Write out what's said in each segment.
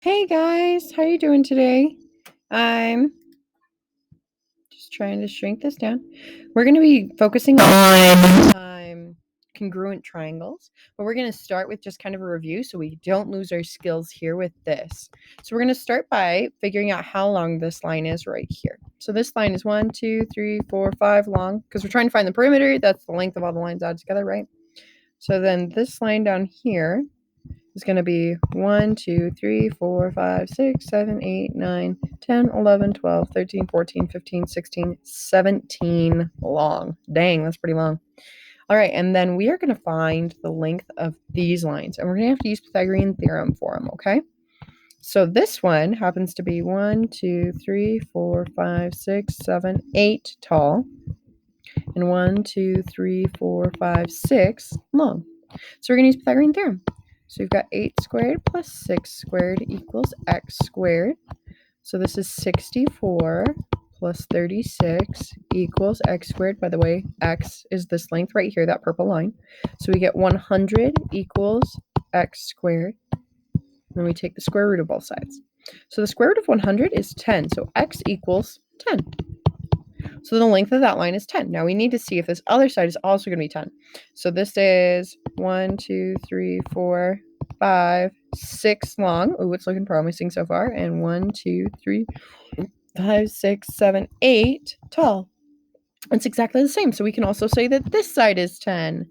Hey guys, how you doing today? I'm just trying to shrink this down. We're going to be focusing on congruent triangles, but we're going to start with just kind of a review so we don't lose our skills here with this. So we're going to start by figuring out how long this line is right here. So this line is 1, 2, 3, 4, 5 long because we're trying to find the perimeter. That's the length of all the lines added together, right? So then this line down here is going to be 1, 2, 3, 4, 5, 6, 7, 8, 9, 10, 11, 12, 13, 14, 15, 16, 17 long. Dang, that's pretty long. All right, and then we are going to find the length of these lines, and we're going to have to use Pythagorean theorem for them, okay? So this one happens to be 1, 2, 3, 4, 5, 6, 7, 8 tall, and 1, 2, 3, 4, 5, 6 long. So we're going to use Pythagorean theorem. So we've got 8 squared plus 6 squared equals x squared. So this is 64 plus 36 equals x squared. By the way, x is this length right here, that purple line. So we get 100 equals x squared. Then we take the square root of both sides. So the square root of 100 is 10. So x equals 10. So the length of that line is 10. Now we need to see if this other side is also going to be 10. So this is 1, 2, 3, 4, 5, 6 long. Oh, it's looking promising so far. And 1, 2, 3, 5, 6, 7, 8 tall. It's exactly the same. So we can also say that this side is 10.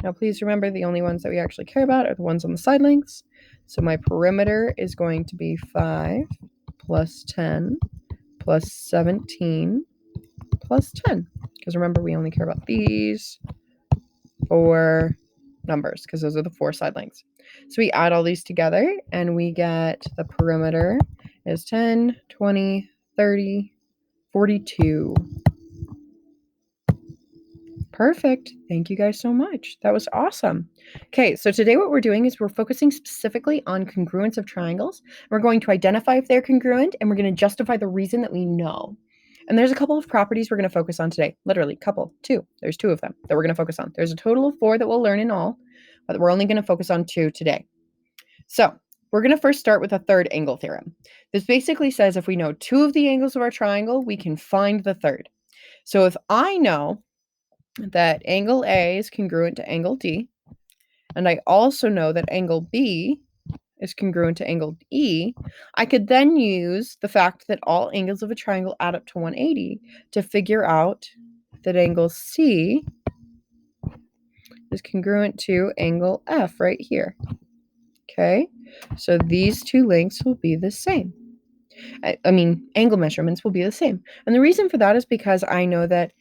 Now please remember the only ones that we actually care about are the ones on the side lengths. So my perimeter is going to be 5 plus 10 plus 17 plus 10, because remember we only care about these 4 numbers because those are the 4 side lengths. So we add all these together and we get the perimeter is 10, 20, 30, 42. Perfect. Thank you guys so much. That was awesome. Okay, so today what we're doing is we're focusing specifically on congruence of triangles. We're going to identify if they're congruent, and we're going to justify the reason that we know. And there's a couple of properties we're going to focus on today. Literally, two. There's 2 of them that we're going to focus on. There's a total of 4 that we'll learn in all, but we're only going to focus on 2 today. So we're going to first start with a third angle theorem. This basically says if we know 2 of the angles of our triangle, we can find the third. So if I know that angle A is congruent to angle D, and I also know that angle B is congruent to angle E, I could then use the fact that all angles of a triangle add up to 180 to figure out that angle C is congruent to angle F right here. Okay, so these 2 lengths will be the same. Angle measurements will be the same. And the reason for that is because I know that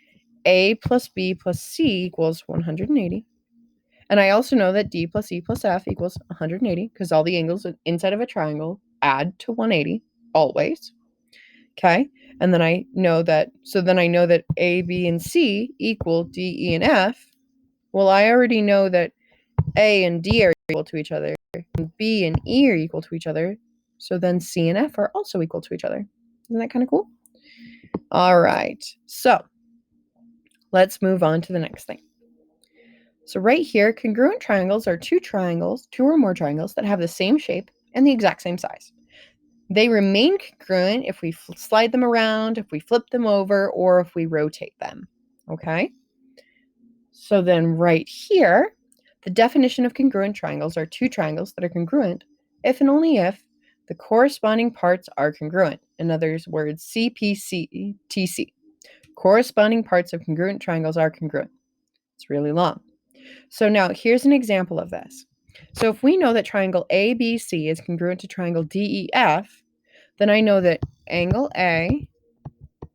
A plus B plus C equals 180. And I also know that D plus E plus F equals 180 because all the angles inside of a triangle add to 180 always. Okay. And then I know that A, B, and C equal D, E, and F. Well, I already know that A and D are equal to each other, and B and E are equal to each other. So then C and F are also equal to each other. Isn't that kind of cool? All right. So let's move on to the next thing. So right here, congruent triangles are 2 or more triangles that have the same shape and the exact same size. They remain congruent if we slide them around, if we flip them over, or if we rotate them. Okay? So then right here, the definition of congruent triangles are 2 triangles that are congruent if and only if the corresponding parts are congruent. In other words, CPCTC. Corresponding parts of congruent triangles are congruent. It's really long. So now here's an example of this. So if we know that triangle ABC is congruent to triangle DEF, then I know that angle A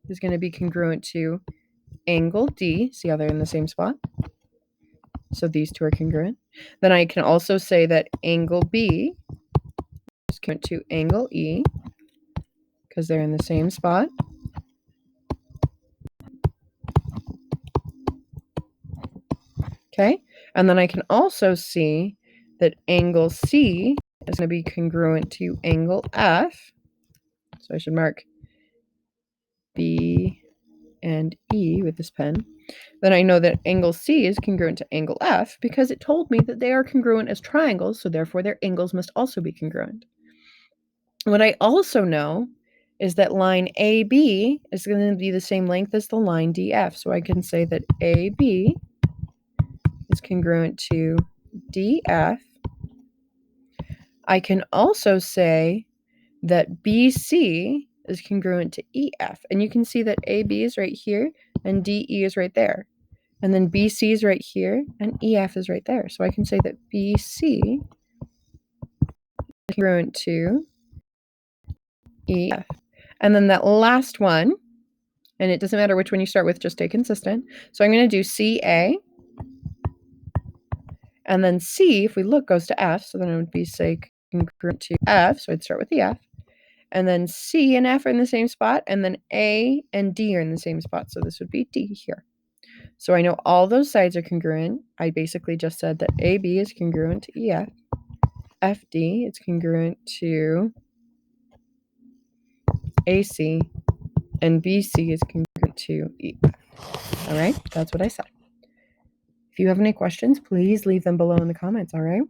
is going to be congruent to angle D. See how they're in the same spot? So these 2 are congruent. Then I can also say that angle B is congruent to angle E because they're in the same spot. Okay, and then I can also see that angle C is going to be congruent to angle F. So I should mark B and E with this pen. Then I know that angle C is congruent to angle F because it told me that they are congruent as triangles, so therefore their angles must also be congruent. What I also know is that line AB is going to be the same length as the line DF. So I can say that AB is congruent to DF. I can also say that BC is congruent to EF. And you can see that AB is right here and DE is right there. And then BC is right here and EF is right there. So I can say that BC is congruent to EF. And then that last one, and it doesn't matter which one you start with, just stay consistent. So I'm going to do CA. And then C, if we look, goes to F. So then it would be, say, congruent to F. So I'd start with the F. And then C and F are in the same spot. And then A and D are in the same spot. So this would be D here. So I know all those sides are congruent. I basically just said that AB is congruent to EF. FD is congruent to AC. And BC is congruent to EF. All right, that's what I said. If you have any questions, please leave them below in the comments, all right?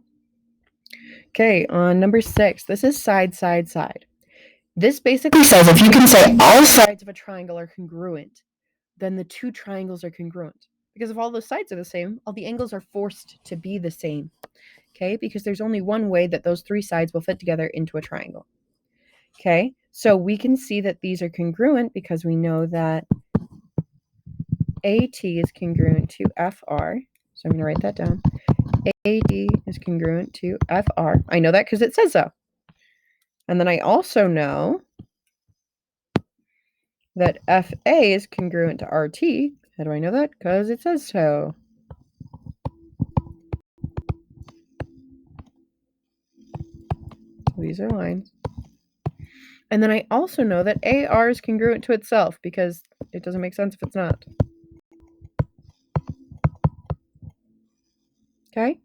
Okay, on number 6, this is side, side, side. This basically says if you can say all sides of a triangle are congruent, then the two triangles are congruent. Because if all the sides are the same, all the angles are forced to be the same, okay? Because there's only one way that those three sides will fit together into a triangle, okay? So we can see that these are congruent because we know that AT is congruent to FR. So I'm going to write that down. AD is congruent to FR. I know that because it says so. And then I also know that FA is congruent to RT. How do I know that? Because it says so. These are lines. And then I also know that AR is congruent to itself because it doesn't make sense if it's not. Okay?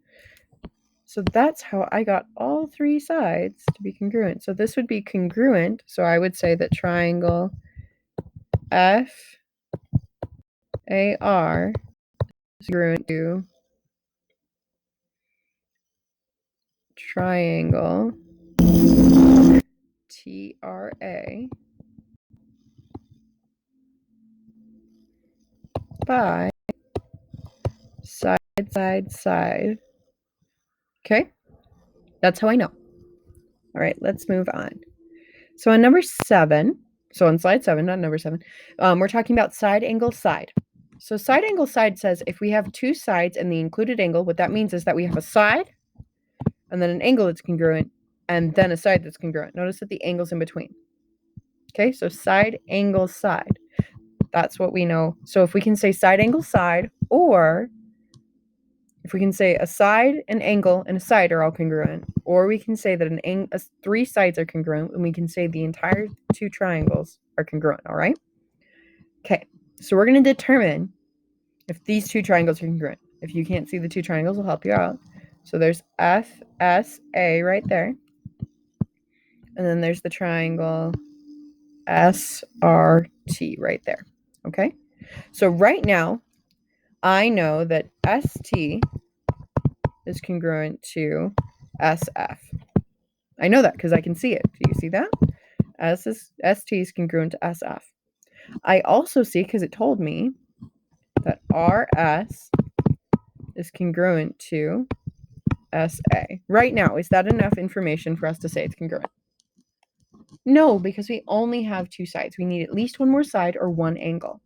So that's how I got all three sides to be congruent. So this would be congruent. So I would say that triangle FAR is congruent to triangle TRA by side, side, side. Okay? That's how I know. All right, let's move on. So on number 7, so on slide 7, not number 7, we're talking about side angle side. So side angle side says if we have two sides and the included angle, what that means is that we have a side and then an angle that's congruent and then a side that's congruent. Notice that the angle's in between. Okay, so side angle side. That's what we know. So if we can say side angle side, or if we can say a side, an angle, and a side are all congruent, or we can say that three sides are congruent, and we can say the entire two triangles are congruent, all right? Okay, so we're going to determine if these two triangles are congruent. If you can't see the two triangles, I'll help you out. So there's FSA right there, and then there's the triangle SRT right there, okay? So right now, I know that ST is congruent to SF. I know that because I can see it. Do you see that? ST is congruent to SF. I also see, because it told me, that RS is congruent to SA. Right now, is that enough information for us to say it's congruent? No, because we only have two sides. We need at least one more side or one angle.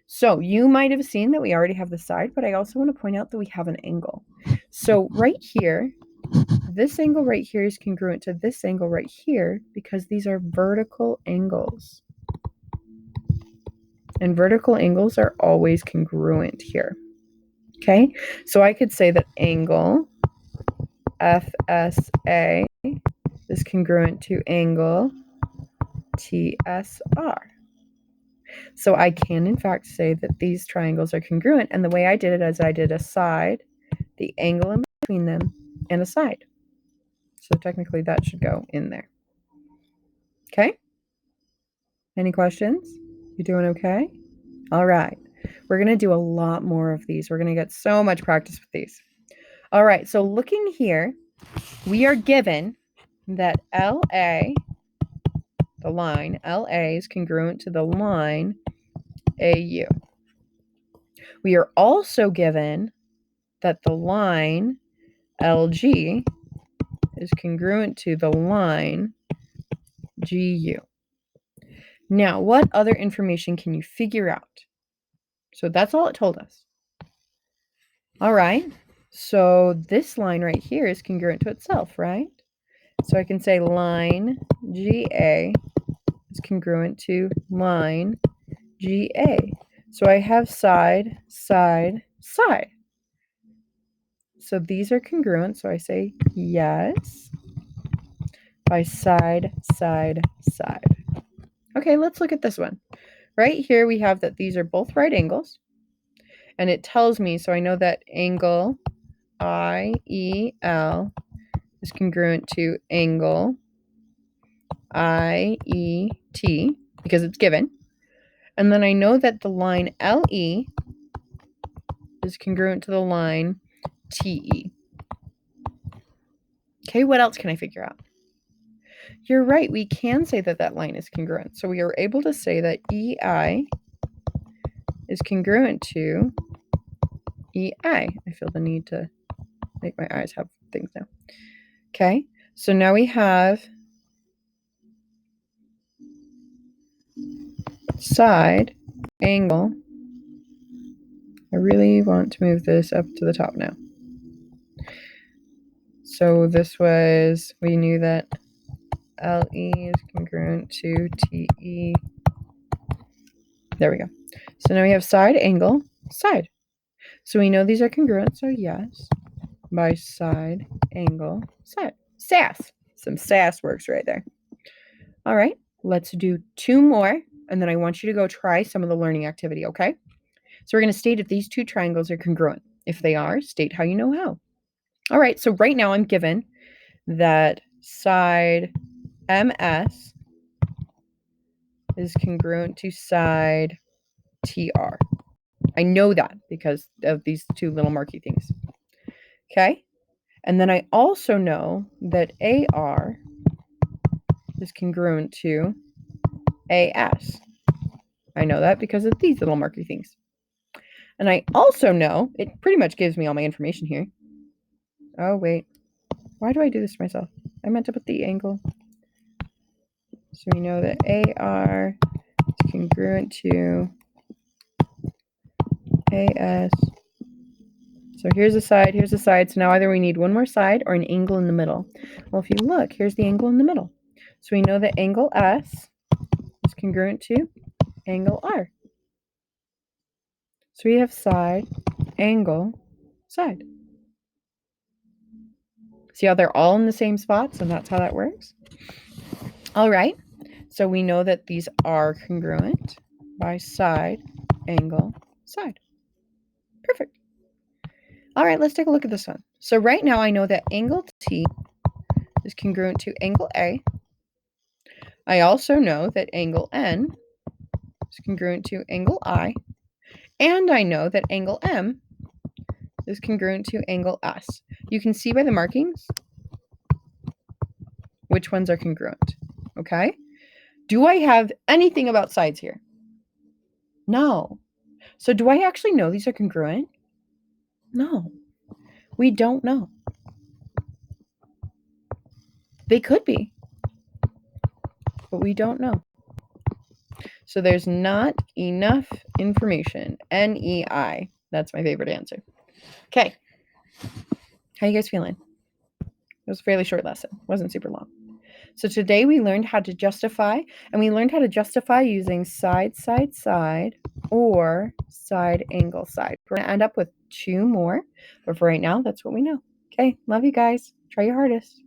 So you might have seen that we already have the side, but I also want to point out that we have an angle. So right here, this angle right here is congruent to this angle right here because these are vertical angles. And vertical angles are always congruent here. Okay, so I could say that angle FSA is congruent to angle TSR. So I can, in fact, say that these triangles are congruent. And the way I did it is I did a side, the angle in between them, and a side. So technically that should go in there. Okay? Any questions? You doing okay? All right. We're going to do a lot more of these. We're going to get so much practice with these. All right. So looking here, we are given that LA the line LA is congruent to the line AU. We are also given that the line LG is congruent to the line GU. Now, what other information can you figure out? So that's all it told us. All right, so this line right here is congruent to itself, right? So I can say line GA is congruent to line GA. So I have side, side, side. So these are congruent, so I say yes by side, side, side. Okay, let's look at this one. Right here we have that these are both right angles. And it tells me, so I know that angle IEL is congruent to angle IET because it's given. And then I know that the line LE is congruent to the line TE. Okay, what else can I figure out? You're right, we can say that that line is congruent. So we are able to say that EI is congruent to EI. I feel the need to make my eyes have things now. Okay, so now we have side angle. I really want to move this up to the top now. So this was, we knew that LE is congruent to TE. There we go. So now we have side, angle, side. So we know these are congruent, so yes, by side, angle, side. SAS. Some SAS works right there. All right, let's do 2 more, and then I want you to go try some of the learning activity, okay? So we're going to state if these 2 triangles are congruent. If they are, state how you know how. All right, so right now I'm given that side MS is congruent to side TR. I know that because of these 2 little marky things. Okay? And then I also know that AR is congruent to AS. I know that because of these little marky things. And I also know, it pretty much gives me all my information here. Oh, wait. Why do I do this to myself? I meant to put the angle. So we know that AR is congruent to AS. So here's a side, here's a side. So now either we need one more side or an angle in the middle. Well, if you look, here's the angle in the middle. So we know that angle S is congruent to angle R. So we have side, angle, side. See how they're all in the same spots, and that's how that works? All right, so we know that these are congruent by side, angle, side. Perfect. All right, let's take a look at this one. So right now I know that angle T is congruent to angle A. I also know that angle N is congruent to angle I. And I know that angle M is congruent to angle S. You can see by the markings which ones are congruent, okay? Do I have anything about sides here? No. So do I actually know these are congruent? No. We don't know. They could be, but we don't know. So there's not enough information. NEI. That's my favorite answer. Okay. How you guys feeling? It was a fairly short lesson. It wasn't super long. So today we learned how to justify, and we learned how to justify using side, side, side, or side, angle, side. We're going to end up with 2 more, but for right now, that's what we know. Okay, love you guys. Try your hardest.